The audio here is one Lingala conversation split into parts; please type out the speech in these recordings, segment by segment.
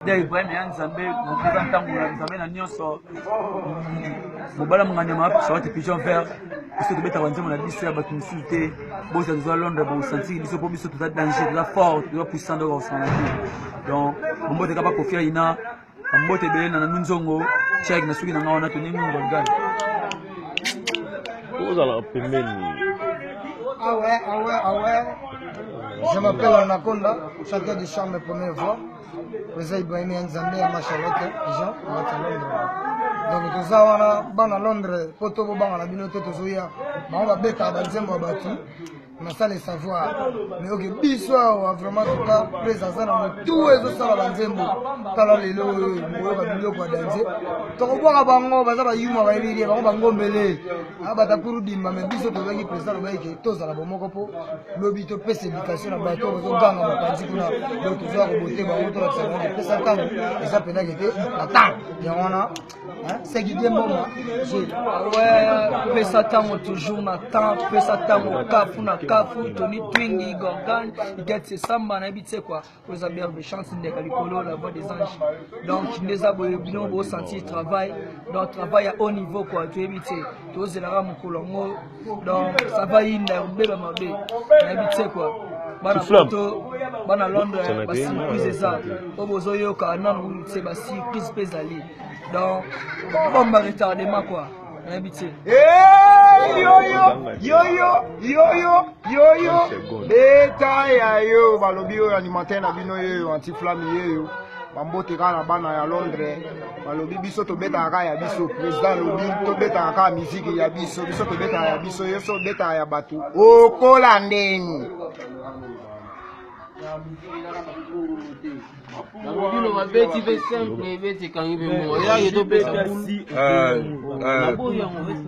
Ibrahim Yanzambe, mon présentant Yanzambe na nyonso. Mobala munganyama sur votre pigeon vert. Parce que beta wanze mon abisi ya batu musulté. Bo ça doit Londres bo sentir biso po biso tout danger, tout fort, tout puissant de au sang. Donc mon bote kapa kofia ina. Mon bote belé na nunzongo. Check na suki na ngona to ningu ngolgan. Vous allez pemeni. Ah ouais. Je m'appelle Anaconda, chanteur de chambre première voix. Président Ibrahim Yanzambe à Charlotte, Jean, on va à Londres. Donc tout ça, on va à Londres, pour tout le monde, on a bien noté tout ça. On va bêter à Banzembo Batu. On a ça les savoir. Mais ok, bisous, vraiment tout cas, présent dans tout les autres salles à Banzembo. Tala lelo, on va bien quoi danser. Donc on va à Bango, on va à Yuma, on va aller, on va à Ngomele. Ah bah t'as dimba, mais bisous, tu vas y présent, on va y tous à la bombe copo. Lobby to pèse éducation, on va tout au gang, on va pas dire qu'on a donc toujours au beauté, on va tout à salon, on ça quand et ça peut n'être la temps. Et on a, c'est qui dit bon, ouais, pesa tango toujours na temps, pesa tango kafu na kafu, Tony Twingy, Gorgan, il get ses samba na habité quoi. Vous avez bien de chance de calicolo, la voix des anges. Donc les abonnés vont sentir travail, donc travail à haut niveau quoi, tu éviter, tu oses la rame colongo, donc ça va y na bébé ma bébé, na habité quoi. Bana photo, bana Londres, ba surprise ça. Obozo yo ka nan c'est ba surprise pesali. Donc on va retardement quoi. Yo beta ya yo balobi yo alimentaire na bino yo anti-flamme yo bambote kana bana ya Londres balobi biso to beta ka ya biso président lobi to beta ka musique ya biso to beta ya biso yo so beta ya batu okola ndeni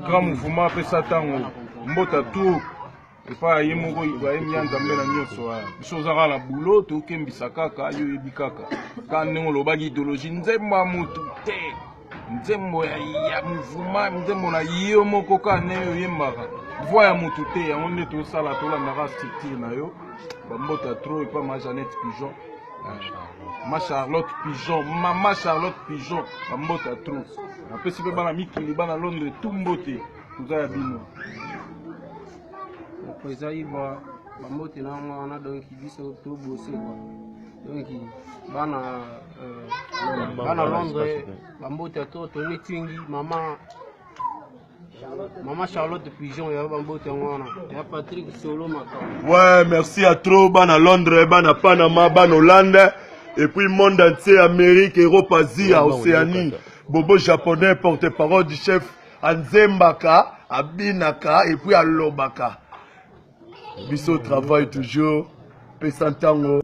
grand mouvement pesa tango mbota tout epa ye moko Ibrahim Yanzambe na nyonso biso ozaka na boulot tokembisa kaka yo yebi kaka ka ndenge olobaki idéologie nzembo ya motu te nzembo ya mouvement nzembo na yo moko ka ndenge oyembaka voi ya motu te yango nde tosala tolandaka structure na yo bambota trop epa ma Jeannette Pigeon ma Charlotte Pigeon mama Charlotte Pigeon bambota trop apesi mpe bana mikili bana Londres tout mbote toza ya bino président Iba bambote na mwana donc biso to bosser donc bana Londres bambote to Tony Twingy Maman Charlotte Pigeon ya bambote ngwana ya Patrick Solo maka. Ouais, merci à trop bana Londres, bana Panama, bana Hollande et puis monde entier, Amérique, Europe, Asie, Océanie. Bobo japonais, porte-parole du chef Anzembaka, Abinaka et puis Alobaka. Biso travaille toujours, Pesantango.